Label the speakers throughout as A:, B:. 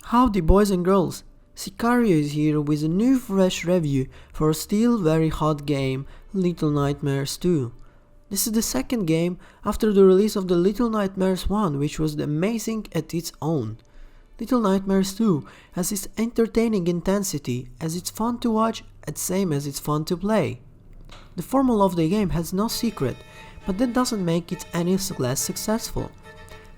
A: Howdy boys and girls, Sicario is here with a new fresh review for a still very hot game, Little Nightmares 2. This is the second game after the release of the Little Nightmares 1, which was amazing at its own. Little Nightmares 2 has its entertaining intensity as it's fun to watch and same as it's fun to play. The formula of the game has no secret, but that doesn't make it any less successful.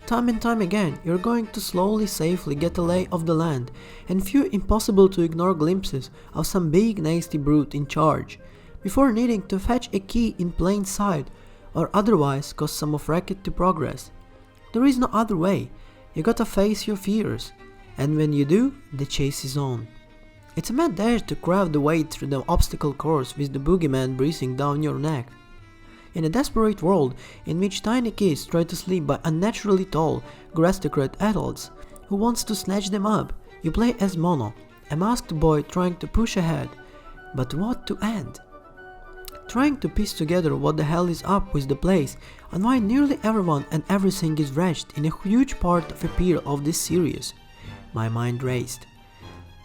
A: Time and time again, you're going to slowly safely get a lay of the land and few impossible to ignore glimpses of some big nasty brute in charge, before needing to fetch a key in plain sight or otherwise cause some of racket to progress. There is no other way, you gotta face your fears, and when you do, the chase is on. It's a mad dash to craft the way through the obstacle course with the boogeyman breathing down your neck. In a desperate world in which tiny kids try to sleep by unnaturally tall, aristocrat adults who wants to snatch them up, you play as Mono, a masked boy trying to push ahead. But what to end? Trying to piece together what the hell is up with the place and why nearly everyone and everything is wretched in a huge part of appeal of this series. My mind raced.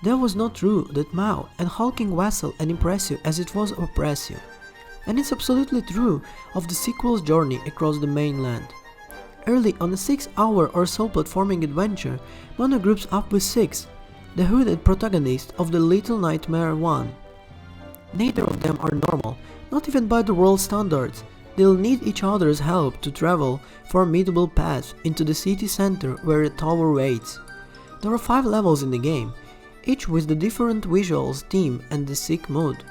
A: That was not true that Mao and hulking vassal and impressive as it was oppressive. And it's absolutely true of the sequel's journey across the mainland. Early on a 6-hour or so platforming adventure, Mono groups up with Six, the hooded protagonist of the Little Nightmare 1. Neither of them are normal, not even by the world standards. They'll need each other's help to travel formidable paths into the city center where a tower waits. There are 5 levels in the game, each with the different visuals, theme and the sick mood.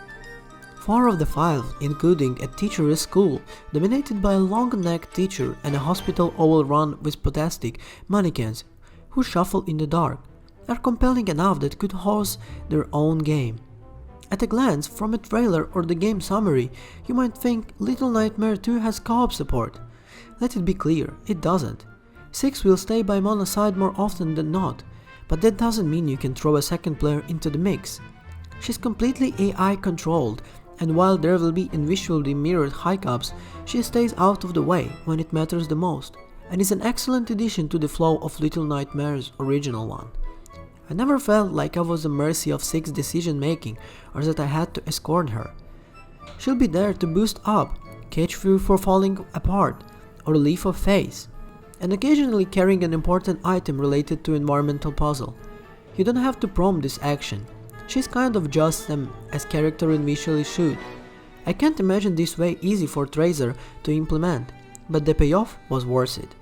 A: 4 of the 5, including a teacher's school dominated by a long-necked teacher and a hospital overrun with potastic mannequins who shuffle in the dark, are compelling enough that could host their own game. At a glance from a trailer or the game summary, you might think Little Nightmare 2 has co-op support. Let it be clear, it doesn't. Six will stay by Mono's side more often than not, but that doesn't mean you can throw a second player into the mix. She's completely AI controlled, and while there will be visually mirrored hiccups, she stays out of the way when it matters the most, and is an excellent addition to the flow of Little Nightmare's original one. I never felt like I was at the mercy of Six's decision making or that I had to escort her. She'll be there to boost up, catch you for falling apart, or leave a face, and occasionally carrying an important item related to environmental puzzle. You don't have to prompt this action. She's kind of just them as character initially should. I can't imagine this way easy for Tracer to implement, but the payoff was worth it.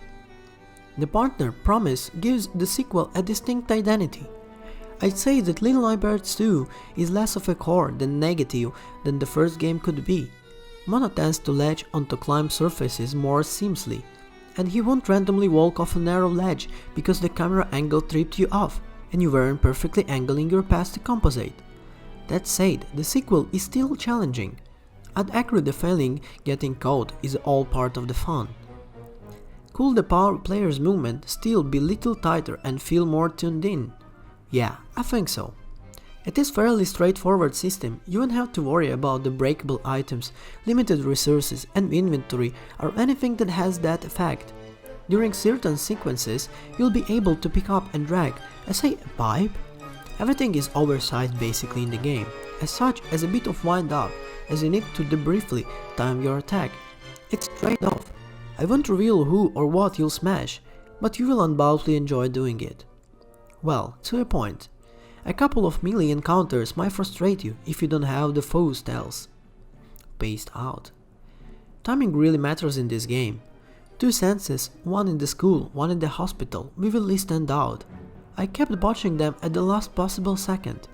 A: The partner promise gives the sequel a distinct identity. I'd say that Little Nightmares 2 is less of a core than negative than the first game could be. Mono tends to latch onto climb surfaces more seamlessly, and he won't randomly walk off a narrow ledge because the camera angle tripped you off and you weren't perfectly angling your path to compensate. That said, the sequel is still challenging. I'd agree the failing getting caught is all part of the fun. Could the player's movement still be little tighter and feel more tuned in? Yeah, I think so. It is fairly straightforward system, you won't have to worry about the breakable items, limited resources and inventory or anything that has that effect. During certain sequences, you'll be able to pick up and drag, say a pipe. Everything is oversized basically in the game, as such as a bit of wind up, as you need to briefly time your attack. It's trade-off. I won't reveal who or what you'll smash, but you will undoubtedly enjoy doing it. Well, to a point. A couple of melee encounters might frustrate you if you don't have the foe styles. Paced out. Timing really matters in this game. 2 senses, one in the school, one in the hospital, vividly stand out. I kept botching them at the last possible second.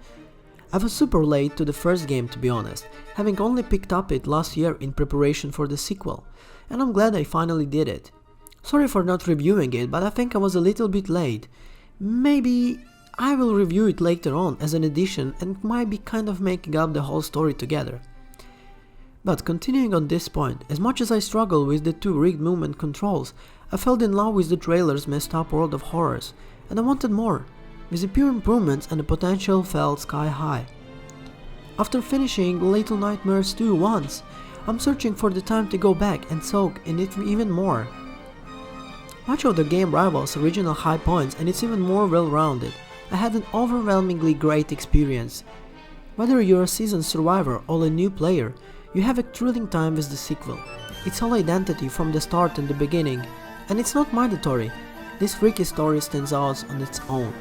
A: I was super late to the first game to be honest, having only picked up it last year in preparation for the sequel, and I'm glad I finally did it. Sorry for not reviewing it, but I think I was a little bit late. Maybe I will review it later on as an addition and might be kind of making up the whole story together. But continuing on this point, as much as I struggle with the 2 rigged movement controls, I fell in love with the trailer's messed up world of horrors, and I wanted more, with the pure improvements and the potential felt sky high. After finishing Little Nightmares 2 once, I'm searching for the time to go back and soak in it even more. Much of the game rivals original high points and it's even more well-rounded, I had an overwhelmingly great experience. Whether you're a seasoned survivor or a new player, you have a thrilling time with the sequel. It's all identity from the start and the beginning, and it's not mandatory. This freaky story stands out on its own.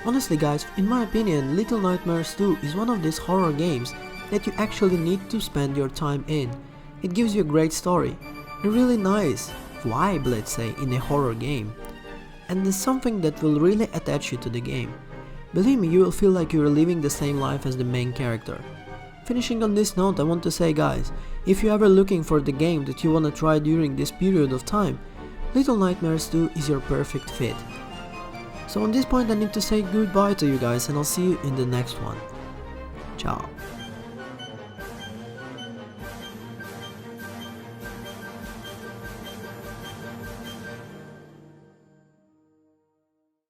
A: Honestly guys, in my opinion, Little Nightmares 2 is one of these horror games that you actually need to spend your time in. It gives you a great story, a really nice vibe, let's say, in a horror game, and is something that will really attach you to the game. Believe me, you will feel like you are living the same life as the main character. Finishing on this note, I want to say guys, if you're ever looking for the game that you wanna try during this period of time, Little Nightmares 2 is your perfect fit. So on this point I need to say goodbye to you guys, and I'll see you in the next one. Ciao.